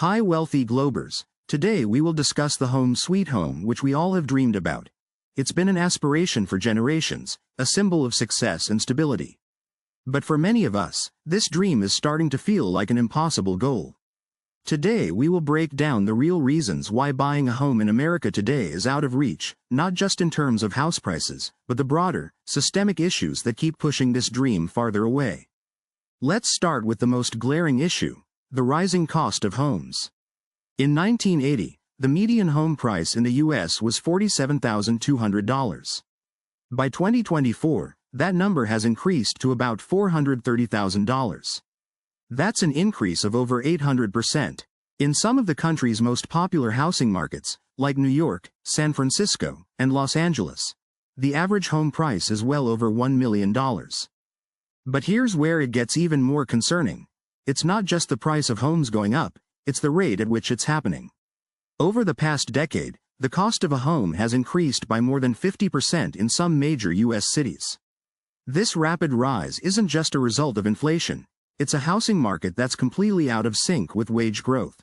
Hi wealthy Globers, today we will discuss the home sweet home which we all have dreamed about. It's been an aspiration for generations, a symbol of success and stability. But for many of us, this dream is starting to feel like an impossible goal. Today we will break down the real reasons why buying a home in America today is out of reach, not just in terms of house prices, but the broader, systemic issues that keep pushing this dream farther away. Let's start with the most glaring issue: the rising cost of homes. In 1980, the median home price in the U.S. was $47,200. By 2024, that number has increased to about $430,000. That's an increase of over 800%. In some of the country's most popular housing markets, like New York, San Francisco, and Los Angeles, the average home price is well over $1 million. But here's where it gets even more concerning. It's not just the price of homes going up, it's the rate at which it's happening. Over the past decade, the cost of a home has increased by more than 50% in some major U.S. cities. This rapid rise isn't just a result of inflation, it's a housing market that's completely out of sync with wage growth.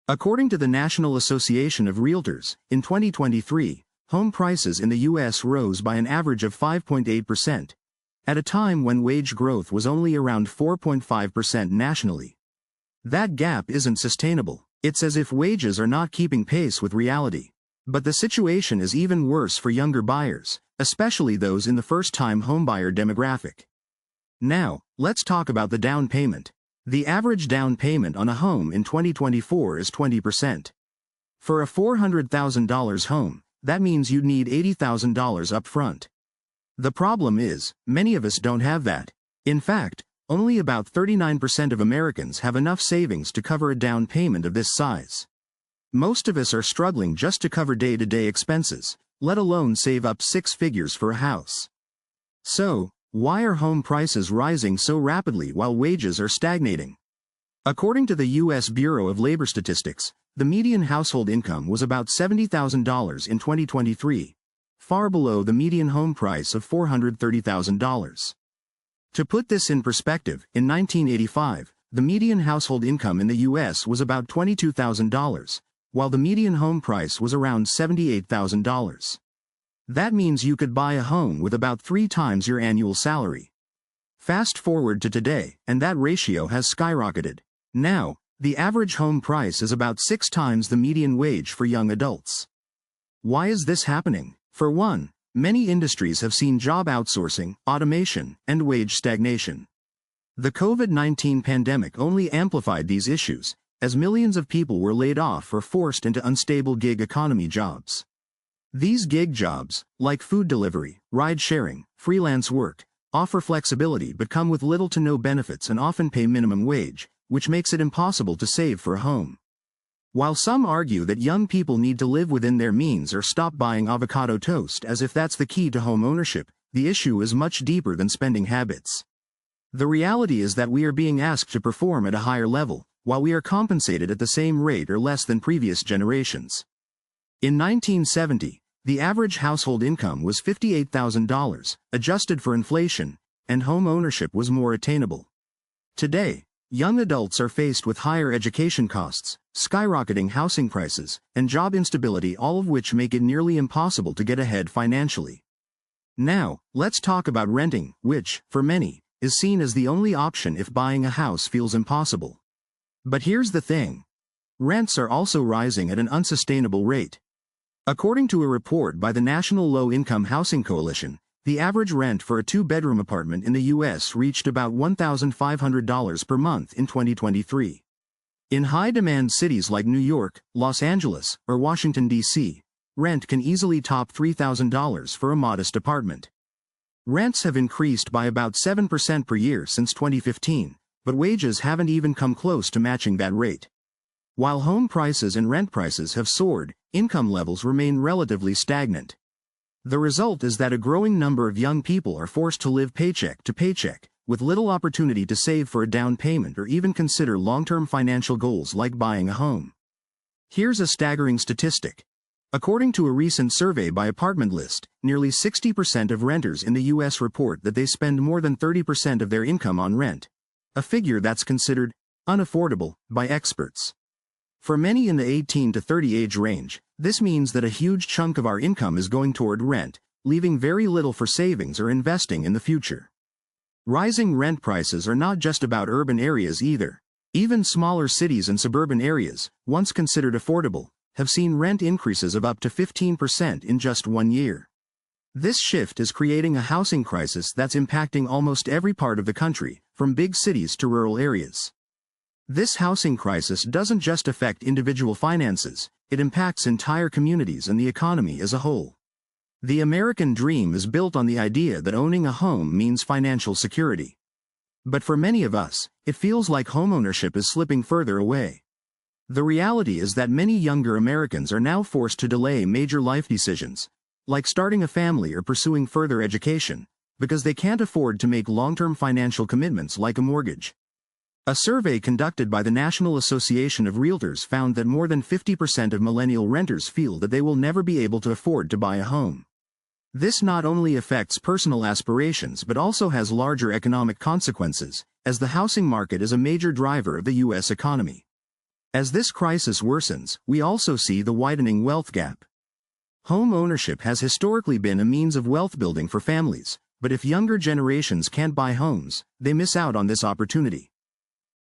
According to the National Association of Realtors, in 2023, home prices in the U.S. rose by an average of 5.8%. At a time when wage growth was only around 4.5% nationally. That gap isn't sustainable. It's as if wages are not keeping pace with reality. But the situation is even worse for younger buyers, especially those in the first-time homebuyer demographic. Now, let's talk about the down payment. The average down payment on a home in 2024 is 20%. For a $400,000 home, that means you'd need $80,000 up front. The problem is, many of us don't have that. In fact, only about 39% of Americans have enough savings to cover a down payment of this size. Most of us are struggling just to cover day-to-day expenses, let alone save up six figures for a house. So, why are home prices rising so rapidly while wages are stagnating? According to the U.S. Bureau of Labor Statistics, the median household income was about $70,000 in 2023. Far below the median home price of $430,000. To put this in perspective, in 1985, the median household income in the U.S. was about $22,000, while the median home price was around $78,000. That means you could buy a home with about 3 times your annual salary. Fast forward to today, and that ratio has skyrocketed. Now, the average home price is about 6 times the median wage for young adults. Why is this happening? For one, many industries have seen job outsourcing, automation, and wage stagnation. The COVID-19 pandemic only amplified these issues, as millions of people were laid off or forced into unstable gig economy jobs. These gig jobs, like food delivery, ride-sharing, freelance work, offer flexibility but come with little to no benefits and often pay minimum wage, which makes it impossible to save for a home. While some argue that young people need to live within their means or stop buying avocado toast as if that's the key to home ownership, the issue is much deeper than spending habits. The reality is that we are being asked to perform at a higher level, while we are compensated at the same rate or less than previous generations. In 1970, the average household income was $58,000, adjusted for inflation, and home ownership was more attainable. Today, young adults are faced with higher education costs, skyrocketing housing prices, and job instability, all of which make it nearly impossible to get ahead financially. Now, let's talk about renting, which, for many, is seen as the only option if buying a house feels impossible. But here's the thing. Rents are also rising at an unsustainable rate. According to a report by the National Low-Income Housing Coalition, the average rent for a 2-bedroom apartment in the U.S. reached about $1,500 per month in 2023. In high-demand cities like New York, Los Angeles, or Washington, D.C., rent can easily top $3,000 for a modest apartment. Rents have increased by about 7% per year since 2015, but wages haven't even come close to matching that rate. While home prices and rent prices have soared, income levels remain relatively stagnant. The result is that a growing number of young people are forced to live paycheck to paycheck, with little opportunity to save for a down payment or even consider long-term financial goals like buying a home. Here's a staggering statistic. According to a recent survey by Apartment List, nearly 60% of renters in the U.S. report that they spend more than 30% of their income on rent, a figure that's considered unaffordable by experts. For many in the 18 to 30 age range, this means that a huge chunk of our income is going toward rent, leaving very little for savings or investing in the future. Rising rent prices are not just about urban areas either. Even smaller cities and suburban areas, once considered affordable, have seen rent increases of up to 15% in just 1 year. This shift is creating a housing crisis that's impacting almost every part of the country, from big cities to rural areas. This housing crisis doesn't just affect individual finances, it impacts entire communities and the economy as a whole. The American dream is built on the idea that owning a home means financial security. But for many of us, it feels like homeownership is slipping further away. The reality is that many younger Americans are now forced to delay major life decisions, like starting a family or pursuing further education, because they can't afford to make long-term financial commitments like a mortgage. A survey conducted by the National Association of Realtors found that more than 50% of millennial renters feel that they will never be able to afford to buy a home. This not only affects personal aspirations but also has larger economic consequences, as the housing market is a major driver of the U.S. economy. As this crisis worsens, we also see the widening wealth gap. Home ownership has historically been a means of wealth building for families, but if younger generations can't buy homes, they miss out on this opportunity.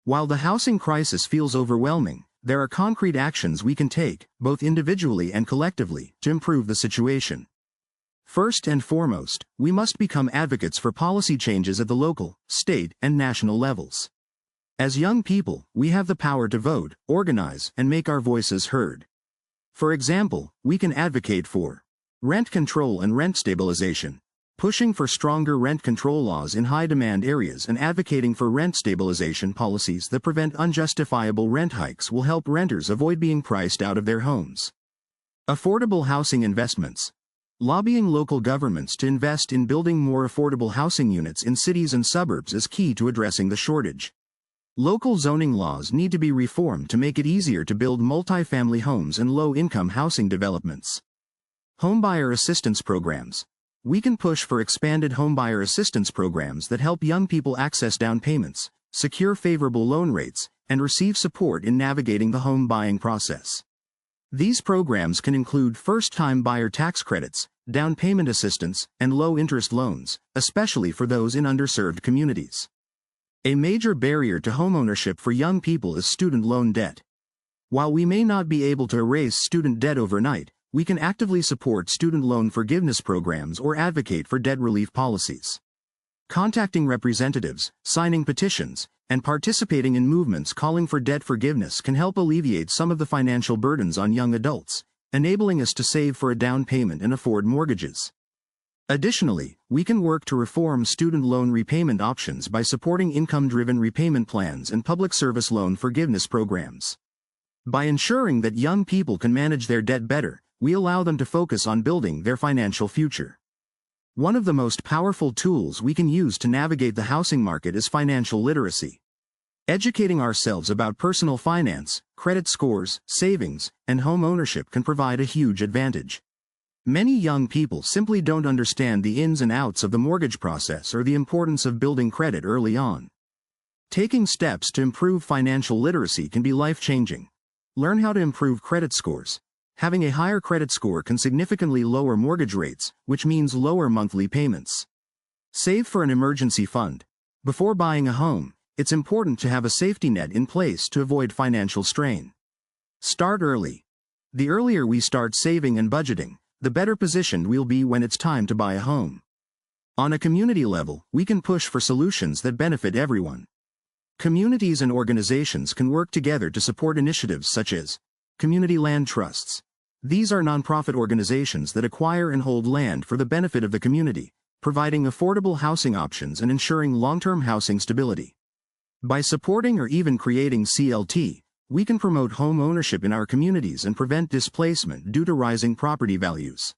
While the housing crisis feels overwhelming, there are concrete actions we can take, both individually and collectively, to improve the situation. First and foremost, we must become advocates for policy changes at the local, state, and national levels. As young people, we have the power to vote, organize, and make our voices heard. For example, we can advocate for rent control and rent stabilization, pushing for stronger rent control laws in high-demand areas and advocating for rent stabilization policies that prevent unjustifiable rent hikes will help renters avoid being priced out of their homes. Affordable housing investments. Lobbying local governments to invest in building more affordable housing units in cities and suburbs is key to addressing the shortage. Local zoning laws need to be reformed to make it easier to build multi-family homes and low-income housing developments. Homebuyer assistance programs. We can push for expanded homebuyer assistance programs that help young people access down payments, secure favorable loan rates, and receive support in navigating the home buying process. These programs can include first-time buyer tax credits, down payment assistance, and low-interest loans, especially for those in underserved communities. A major barrier to homeownership for young people is student loan debt. While we may not be able to erase student debt overnight, we can actively support student loan forgiveness programs or advocate for debt relief policies. Contacting representatives, signing petitions, and participating in movements calling for debt forgiveness can help alleviate some of the financial burdens on young adults, enabling us to save for a down payment and afford mortgages. Additionally, we can work to reform student loan repayment options by supporting income-driven repayment plans and public service loan forgiveness programs. By ensuring that young people can manage their debt better, we allow them to focus on building their financial future. One of the most powerful tools we can use to navigate the housing market is financial literacy. Educating ourselves about personal finance, credit scores, savings, and home ownership can provide a huge advantage. Many young people simply don't understand the ins and outs of the mortgage process or the importance of building credit early on. Taking steps to improve financial literacy can be life-changing. Learn how to improve credit scores. Having a higher credit score can significantly lower mortgage rates, which means lower monthly payments. Save for an emergency fund. Before buying a home, it's important to have a safety net in place to avoid financial strain. Start early. The earlier we start saving and budgeting, the better positioned we'll be when it's time to buy a home. On a community level, we can push for solutions that benefit everyone. Communities and organizations can work together to support initiatives such as community land trusts. These are nonprofit organizations that acquire and hold land for the benefit of the community, providing affordable housing options and ensuring long-term housing stability. By supporting or even creating CLT, we can promote home ownership in our communities and prevent displacement due to rising property values.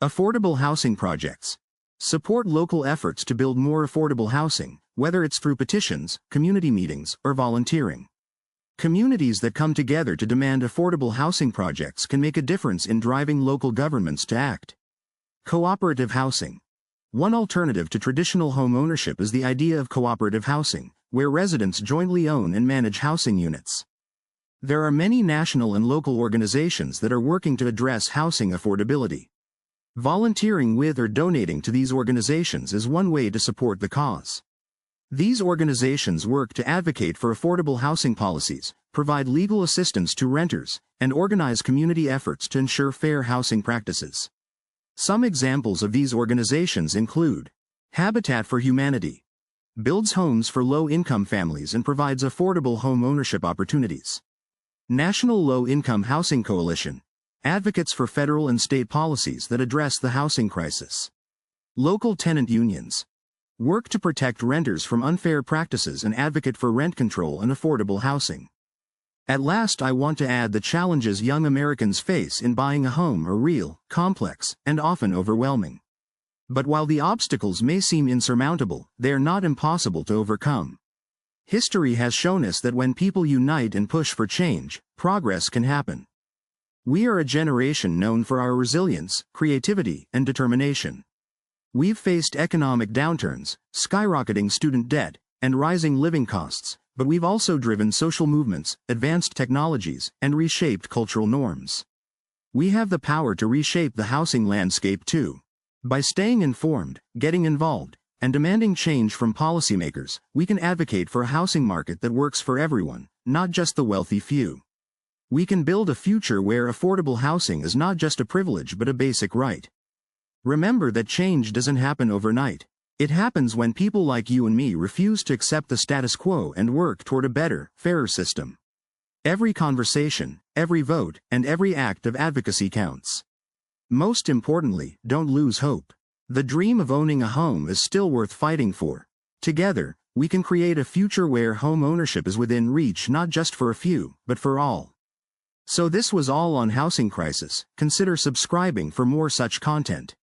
Affordable housing projects. Support local efforts to build more affordable housing, whether it's through petitions, community meetings, or volunteering. Communities that come together to demand affordable housing projects can make a difference in driving local governments to act. Cooperative housing. One alternative to traditional home ownership is the idea of cooperative housing, where residents jointly own and manage housing units. There are many national and local organizations that are working to address housing affordability. Volunteering with or donating to these organizations is one way to support the cause. These organizations work to advocate for affordable housing policies, provide legal assistance to renters, and organize community efforts to ensure fair housing practices. Some examples of these organizations include Habitat for Humanity, builds homes for low-income families and provides affordable home ownership opportunities. National Low-Income Housing Coalition advocates for federal and state policies that address the housing crisis. Local tenant unions work to protect renters from unfair practices and advocate for rent control and affordable housing. At last, I want to add the challenges young Americans face in buying a home are real, complex, and often overwhelming. But while the obstacles may seem insurmountable, they are not impossible to overcome. History has shown us that when people unite and push for change, progress can happen. We are a generation known for our resilience, creativity, and determination. We've faced economic downturns, skyrocketing student debt, and rising living costs, but we've also driven social movements, advanced technologies, and reshaped cultural norms. We have the power to reshape the housing landscape too. By staying informed, getting involved, and demanding change from policymakers, we can advocate for a housing market that works for everyone, not just the wealthy few. We can build a future where affordable housing is not just a privilege but a basic right. Remember that change doesn't happen overnight. It happens when people like you and me refuse to accept the status quo and work toward a better, fairer system. Every conversation, every vote, and every act of advocacy counts. Most importantly, don't lose hope. The dream of owning a home is still worth fighting for. Together, we can create a future where home ownership is within reach not just for a few, but for all. So this was all on housing crisis. Consider subscribing for more such content.